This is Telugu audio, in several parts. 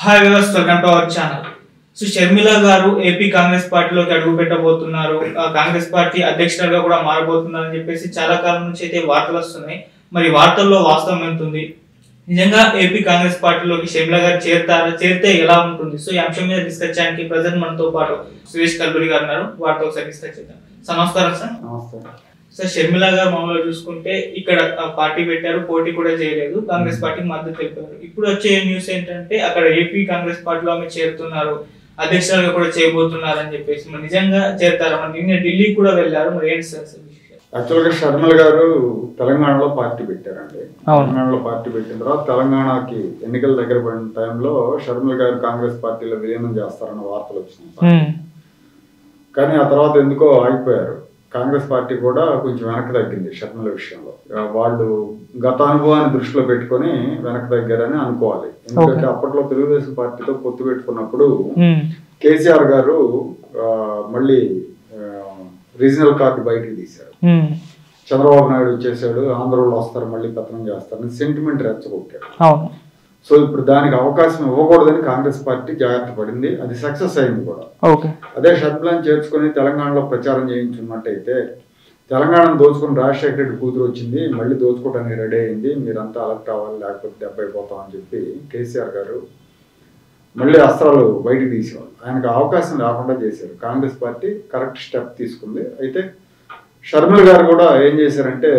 Hi viewers, welcome to our channel. So Sharmila గారు ఏపీ కాంగ్రెస్ పార్టీలోకి అడుగు పెట్టబోతున్నారు. కాంగ్రెస్ పార్టీ అధ్యక్షులుగా కూడా మారబోతున్నారని చెప్పేసి చాలా కాలం నుంచి అయితే వార్తలు వస్తున్నాయి. మరి వార్తల్లో వాస్తవం ఎంత ఉంది? నిజంగా ఏపీ కాంగ్రెస్ పార్టీలోకి షర్మిల గారు చేరతారా? చేరితే ఎలా ఉంటుంది? సో ఈ అంశం మీద డిస్కస్ చేయడానికి ప్రజెంట్ మనతో పాటు సురేష్ కల్బురి గారు ఉన్నారు. వారితో ఒకసారి డిస్కస్ చేద్దాం. సార్ నమస్కారం. సార్ నమస్తే. సార్ షర్మిల గారు మామూలుగా చూసుకుంటే ఇక్కడ పార్టీ పెట్టారు, పోటీ కూడా చేయలేదు, కాంగ్రెస్ పార్టీకి మద్దతు తెలిపారు. ఇప్పుడు వచ్చే న్యూస్ ఏంటంటే అక్కడ ఏపీ కాంగ్రెస్ పార్టీలో ఆమె చేరుతున్నారు, అధ్యక్షులుగా కూడా చేయబోతున్నారు అని చెప్పేసి. మరి నిజంగా చేరుతారా? మరి నిన్న ఢిల్లీకి కూడా వెళ్ళారు. మరి ఏంటి సార్ యాక్చువల్గా షర్మిల గారు తెలంగాణలో పార్టీ పెట్టారండి. తెలంగాణలో పార్టీ పెట్టిన తర్వాత తెలంగాణకి ఎన్నికల దగ్గర పడిన టైంలో షర్మిల గారు కాంగ్రెస్ పార్టీలో విలీనం చేస్తారన్న వార్తలు వచ్చినాయి. కానీ ఆ తర్వాత ఎందుకో ఆగిపోయారు. కాంగ్రెస్ పార్టీ కూడా కొంచెం వెనక్కి తగ్గింది షర్మిల విషయంలో. వాళ్ళు గత అనుభవాన్ని దృష్టిలో పెట్టుకొని వెనక్కి తగ్గారని అనుకోవాలి. ఎందుకంటే అప్పట్లో తెలుగుదేశం పార్టీతో పొత్తు పెట్టుకున్నప్పుడు కేసీఆర్ గారు మళ్ళీ రీజనల్ కార్డు బయటికి తీశారు. చంద్రబాబు నాయుడు వచ్చేసాడు, ఆంధ్రలో వస్తారు, మళ్ళీ పతనం చేస్తారని సెంటిమెంట్ రెచ్చగొట్టారు. సో ఇప్పుడు దానికి అవకాశం ఇవ్వకూడదని కాంగ్రెస్ పార్టీ జాగ్రత్త పడింది. అది సక్సెస్ అయింది కూడా. అదే షర్మిలను చేర్చుకుని తెలంగాణలో ప్రచారం చేయించున్నట్టయితే తెలంగాణను దోచుకుని రాజశేఖర రెడ్డి కూతురు వచ్చింది, మళ్ళీ దోచుకోవడానికి రెడీ అయింది, మీరంతా అలర్ట్ అవ్వాలి, లేకపోతే దెబ్బ అయిపోతాం అని చెప్పి కేసీఆర్ గారు మళ్ళీ అస్త్రాలు బయటకు తీసేవాళ్ళు. ఆయనకు అవకాశం లేకుండా చేశారు. కాంగ్రెస్ పార్టీ కరెక్ట్ స్టెప్ తీసుకుంది. అయితే షర్మిల గారు కూడా ఏం చేశారంటే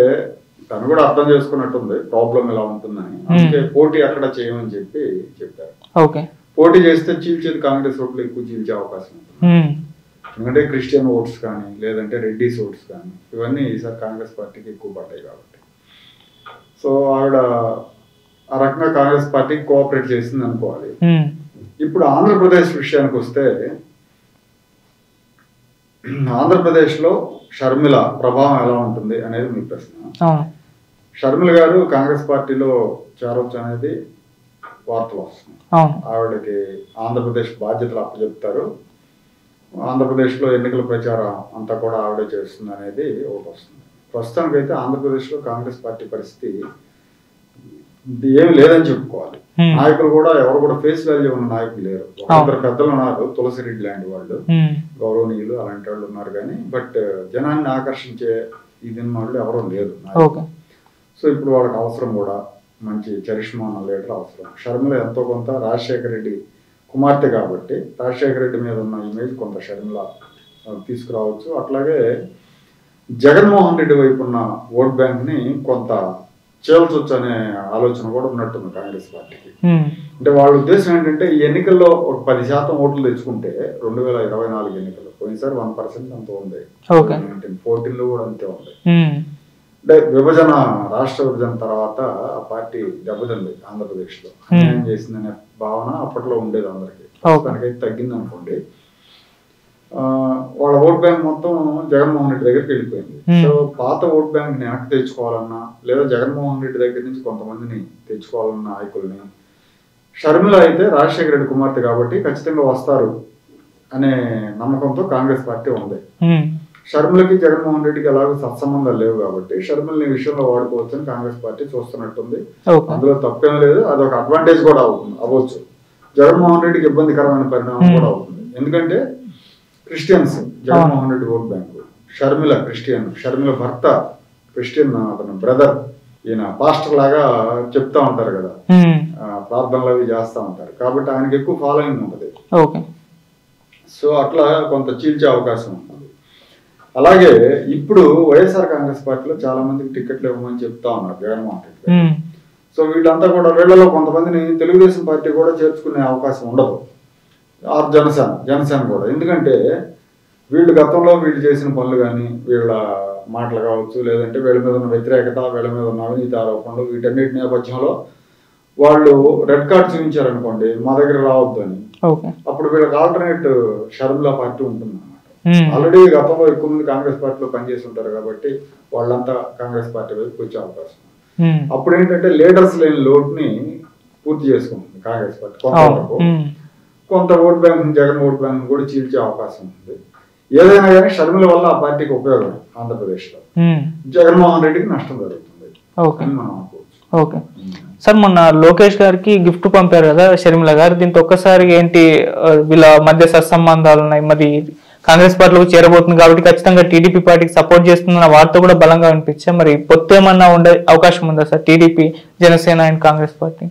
తను కూడా అర్థం చేసుకున్నట్టుంది ప్రాబ్లం ఎలా ఉంటుందని. అందుకే పోటీ అక్కడ చేయమని చెప్పి చెప్పారు. పోటీ చేస్తే చీల్చేది కాంగ్రెస్ ఓట్లు ఎక్కువ చీల్చే అవకాశం ఉంటుంది. ఎందుకంటే క్రిస్టియన్ ఓట్స్ కానీ లేదంటే రెడ్డిస్ ఓట్స్ కానీ ఇవన్నీ ఈసారి కాంగ్రెస్ పార్టీకి ఎక్కువ పడ్డాయి కాబట్టి. సో ఆవిడ ఆ రకంగా కాంగ్రెస్ పార్టీకి కోఆపరేట్ చేసింది అనుకోవాలి. ఇప్పుడు ఆంధ్రప్రదేశ్ విషయానికి వస్తే ఆంధ్రప్రదేశ్లో షర్మిల ప్రభావం ఎలా ఉంటుంది అనేది మీ ప్రశ్న. షర్మిల గారు కాంగ్రెస్ పార్టీలో చేరొచ్చు అనేది వార్తలు వస్తున్నాయి. ఆవిడకి ఆంధ్రప్రదేశ్ బాధ్యతలు అప్పచెప్తారు, ఆంధ్రప్రదేశ్లో ఎన్నికల ప్రచారం అంతా కూడా ఆవిడే చేస్తుంది అనేది ఒకటి వస్తుంది. ప్రస్తుతానికైతే ఆంధ్రప్రదేశ్లో కాంగ్రెస్ పార్టీ పరిస్థితి ఏమి లేదని చెప్పుకోవాలి. నాయకులు కూడా ఎవరు కూడా ఫేస్ వాల్యూ ఉన్న నాయకులు లేరు. ఇద్దరు పెద్దలు ఉన్నారు, తులసిరెడ్డి లాంటి వాళ్ళు, గౌరవనీయులు అలాంటి వాళ్ళు ఉన్నారు. కానీ బట్ జనాన్ని ఆకర్షించే ఇది వాళ్ళు ఎవరూ లేరు. సో ఇప్పుడు వాళ్ళకి అవసరం కూడా మంచి చరిష్మా ఉన్న లీడర్ అవసరం. షర్మిల ఎంతో కొంత రాజశేఖర రెడ్డి కుమార్తె కాబట్టి రాజశేఖర రెడ్డి మీద ఉన్న ఇమేజ్ కొంత షర్మిల తీసుకురావచ్చు. అట్లాగే జగన్మోహన్ రెడ్డి వైపు ఉన్న ఓట్ బ్యాంక్ని కొంత చేల్చొచ్చు అనే ఆలోచన కూడా ఉన్నట్టుంది కాంగ్రెస్ పార్టీకి. అంటే వాళ్ళ ఉద్దేశం ఏంటంటే ఈ ఎన్నికల్లో ఒక 10% ఓట్లు తెచ్చుకుంటే 2024 ఎన్నికల్లో పోయినసారి 1% అంత ఉంది, 2014లో కూడా అంతే ఉంది. అంటే విభజన, రాష్ట్ర విభజన తర్వాత ఆ పార్టీ దెబ్బతింది ఆంధ్రప్రదేశ్లో, అన్యాయం చేసిందనే భావన అప్పట్లో ఉండేది అందరికి. దానికైతే తగ్గింది అనుకోండి. వాళ్ళ ఓట్ బ్యాంక్ మొత్తం జగన్మోహన్ రెడ్డి దగ్గరికి వెళ్ళిపోయింది. సో పాత ఓట్ బ్యాంక్ ని వెనక్కి తెచ్చుకోవాలన్నా లేదా జగన్మోహన్ రెడ్డి దగ్గర నుంచి కొంతమందిని తెచ్చుకోవాలన్న నాయకుల్ని షర్మిల అయితే రాజశేఖర రెడ్డి కుమార్తె కాబట్టి ఖచ్చితంగా వస్తారు అనే నమ్మకంతో కాంగ్రెస్ పార్టీ ఉంది. షర్మిలకి జగన్మోహన్ రెడ్డికి ఎలాగో సత్సంబంధాలు లేవు కాబట్టి షర్మిలని ఈ విషయంలో వాడుకోవచ్చు అని కాంగ్రెస్ పార్టీ చూస్తున్నట్టుంది. అందులో తప్పేం లేదు. అదొక అడ్వాంటేజ్ కూడా అవ్వచ్చు. జగన్మోహన్ రెడ్డికి ఇబ్బందికరమైన పరిణామం కూడా అవుతుంది. ఎందుకంటే Christians Jaganmohan Reddy vote bank, Sharmila Christian, Sharmila భర్త క్రిస్టియన్, అతను బ్రదర్, ఈయన పాస్టర్ లాగా చెప్తా ఉంటారు కదా, ప్రార్థనలు అవి చేస్తూ ఉంటారు కాబట్టి ఆయనకి ఎక్కువ ఫాలోయింగ్ ఉంటుంది. సో అట్లా కొంత చీల్చే అవకాశం ఉంటుంది. అలాగే ఇప్పుడు వైఎస్ఆర్ కాంగ్రెస్ పార్టీలో చాలా మందికి టికెట్లు ఇవ్వమని చెప్తా ఉన్నారు జగన్మోహన్ రెడ్డి. సో వీళ్ళంతా కూడా వీళ్ళలో కొంతమందిని తెలుగుదేశం పార్టీ కూడా చేర్చుకునే అవకాశం ఉండదు, ఆర్ జనసేన కూడా. ఎందుకంటే వీళ్ళు గతంలో వీళ్ళు చేసిన పనులు కానీ వీళ్ళ మాటలు కావచ్చు, లేదంటే వీళ్ళ మీద ఉన్న వ్యతిరేకత, వీళ్ళ మీద ఉన్న అవినీతి ఆరోపణలు, వీటన్నిటి నేపథ్యంలో వాళ్ళు రెడ్ కార్డ్ చూపించారనుకోండి మా దగ్గర రావద్దు అని, అప్పుడు వీళ్ళకి ఆల్టర్నేట్ షర్మిల పార్టీ ఉంటుంది అన్నమాట. ఆల్రెడీ గతంలో ఎక్కువ మంది కాంగ్రెస్ పార్టీలో పనిచేసి ఉంటారు కాబట్టి వాళ్ళంతా కాంగ్రెస్ పార్టీ వైపు వచ్చే అవకాశం. అప్పుడు ఏంటంటే లీడర్స్ లేని లోటుని పూర్తి చేసుకుంటుంది కాంగ్రెస్ పార్టీ. కొంతవరకు కొంత vote bank, Jagan vote bank కూడా చీల్చే అవకాశం ఉంది. ఏదైనా కానీ షర్మిల వల్ల ఆ పార్టీకి ఉపయోగం ఆంధ్రప్రదేశ్లో, జగన్మోహన్ రెడ్డికి నష్టం జరుగుతుంది అని మనం అనుకోవచ్చు. ఓకే సార్, మొన్న లోకేష్ గారికి గిఫ్ట్ పంపారు కదా షర్మిల గారు, దీంతో ఒక్కసారి ఏంటి వీళ్ళ మధ్య సత్సంబంధాలు ఉన్నాయి, మరి కాంగ్రెస్ పార్టీలోకి చేరబోతుంది కాబట్టి ఖచ్చితంగా టీడీపీ పార్టీకి సపోర్ట్ చేస్తుందన్న వార్త కూడా బలంగా వినిపించా. మరి పొత్తు ఏమన్నా ఉండే అవకాశం ఉందా sir TDP, Janasena and Congress party?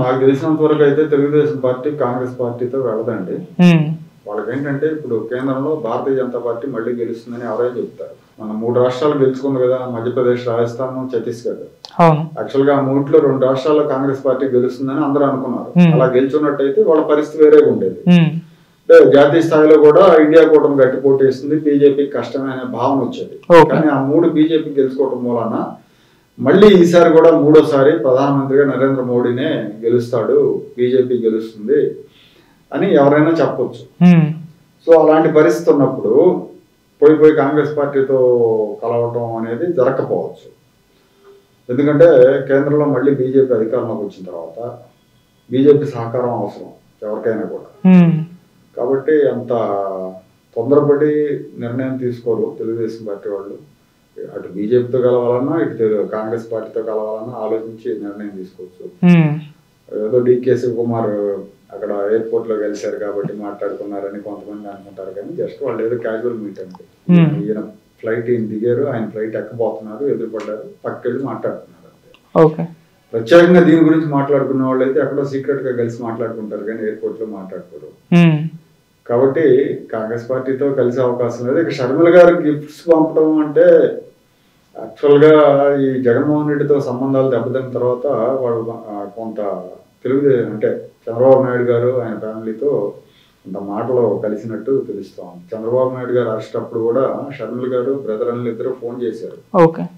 నాకు తెలిసినంత వరకు అయితే తెలుగుదేశం పార్టీ కాంగ్రెస్ పార్టీతో వెళ్ళదండి. వాళ్ళకి ఏంటంటే ఇప్పుడు కేంద్రంలో భారతీయ జనతా పార్టీ మళ్ళీ గెలుస్తుందని ఎవరైనా చెప్తారు. మనం 3 రాష్ట్రాలు గెలుచుకుంది కదా, మధ్యప్రదేశ్, రాజస్థాన్, ఛత్తీస్గఢ్. యాక్చువల్ గా ఆ 3లో 2 రాష్ట్రాల్లో కాంగ్రెస్ పార్టీ గెలుస్తుందని అందరూ అనుకున్నారు. అలా గెలుచున్నట్టయితే వాళ్ళ పరిస్థితి వేరేగా ఉండేది. అంటే జాతీయ స్థాయిలో కూడా ఇండియా కూటమి గట్టి పోటీ ఇస్తుంది, బీజేపీకి కష్టమే అనే భావన వచ్చేది. కానీ ఆ 3 బీజేపీ గెలుచుకోవటం మూలన మళ్ళీ ఈసారి కూడా 3వసారి ప్రధానమంత్రిగా నరేంద్ర మోడీనే గెలుస్తాడు, బీజేపీ గెలుస్తుంది అని ఎవరైనా చెప్పొచ్చు. సో అలాంటి పరిస్థితి ఉన్నప్పుడు పోయి కాంగ్రెస్ పార్టీతో కలవటం అనేది జరగకపోవచ్చు. ఎందుకంటే కేంద్రంలో మళ్ళీ బీజేపీ అధికారంలోకి వచ్చిన తర్వాత బీజేపీ సహకారం అవసరం ఎవరికైనా కూడా. కాబట్టి అంత తొందరపడి నిర్ణయం తీసుకోరు తెలుగుదేశం పార్టీ వాళ్ళు. అటు బీజేపీతో కలవాలన్నా ఇటు కాంగ్రెస్ పార్టీతో కలవాలన్నా ఆలోచించి నిర్ణయం తీసుకోవచ్చు. ఏదో డికే శివకుమార్ అక్కడ ఎయిర్పోర్ట్ లో కలిశారు కాబట్టి మాట్లాడుకున్నారని కొంతమంది అనుకుంటారు, కానీ జస్ట్ వాళ్ళు ఏదో క్యాజువల్ మీట్ అంటే ఈయన ఫ్లైట్ ఈయన దిగారు, ఆయన ఫ్లైట్ ఎక్కబోతున్నారు, ఎదురుపడ్డారు, పక్కకెళ్ళి మాట్లాడుతున్నారు అంతే. ప్రత్యేకంగా దీని గురించి మాట్లాడుకున్న వాళ్ళు అయితే ఎక్కడో సీక్రెట్ గా కలిసి మాట్లాడుకుంటారు, కానీ ఎయిర్పోర్ట్ లో మాట్లాడుకోరు. కాబట్టి కాంగ్రెస్ పార్టీతో కలిసే అవకాశం లేదు. ఇక షర్మిల గారు గిఫ్ట్స్ పంపడం అంటే యాక్చువల్ గా ఈ జగన్మోహన్ రెడ్డితో సంబంధాలు దెబ్బతిన్న తర్వాత వాళ్ళు కొంత తెలుగుదేశం అంటే చంద్రబాబు నాయుడు గారు ఆయన ఫ్యామిలీతో కొంత మాటలో కలిసినట్టు తెలుస్తాం. చంద్రబాబు నాయుడు గారు అరెస్టప్పుడు కూడా షర్మిల గారు బ్రదర్ అని ఇద్దరు ఫోన్ చేశారు,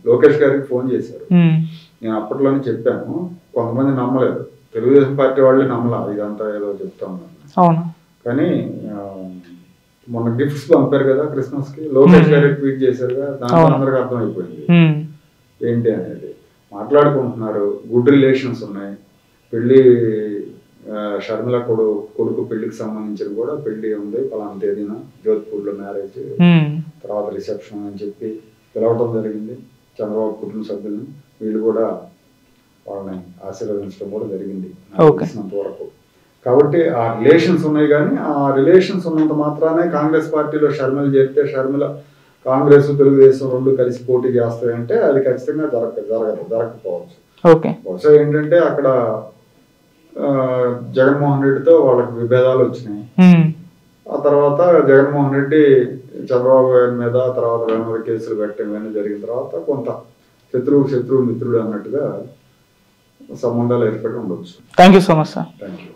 లోకేష్ గారికి ఫోన్ చేశారు. నేను అప్పట్లోనే చెప్పాను, కొంతమంది నమ్మలేదు, తెలుగుదేశం పార్టీ వాళ్ళే నమ్మలా, ఇదంతా ఏదో చెప్తా ఉన్నాను. కానీ మొన్న గిఫ్ట్స్ పంపారు కదా క్రిస్మస్ కి, లోకేష్ గారు ట్వీట్ చేశారు కదా, దాంట్లో అందరికి అర్థమైపోయింది ఏంటి అనేది. మాట్లాడుకుంటున్నారు, గుడ్ రిలేషన్స్ ఉన్నాయి. పెళ్లి షర్మిల కొడుకు పెళ్లికి సంబంధించిన కూడా పెళ్లి ఉంది పలానా తేదీన జోధ్పూర్ లో మ్యారేజ్, తర్వాత రిసెప్షన్ అని చెప్పి పిలవటం జరిగింది చంద్రబాబు కుటుంబ సభ్యుల్ని. వీళ్ళు కూడా వాళ్ళని ఆశీర్వదించడం కూడా జరిగింది తెలిసినంత వరకు. కాబట్టి ఆ రిలేషన్స్ ఉన్నాయి, కానీ ఆ రిలేషన్స్ ఉన్నంత మాత్రానే కాంగ్రెస్ పార్టీలో షర్మిల చేస్తే షర్మిల కాంగ్రెస్ తెలుగుదేశం 2 కలిసి పోటీ చేస్తాయంటే అది ఖచ్చితంగా జరగకపోవచ్చు. బహుశా ఏంటంటే అక్కడ జగన్మోహన్ రెడ్డితో వాళ్ళకి విభేదాలు వచ్చినాయి. ఆ తర్వాత జగన్మోహన్ రెడ్డి చంద్రబాబు గారి మీద తర్వాత వేరే కేసులు పెట్టడం ఇవన్నీ జరిగిన తర్వాత కొంత శత్రువు మిత్రుడు అన్నట్టుగా సంబంధాలు ఏర్పడి ఉండొచ్చు. Thank you so much sir. Thank you.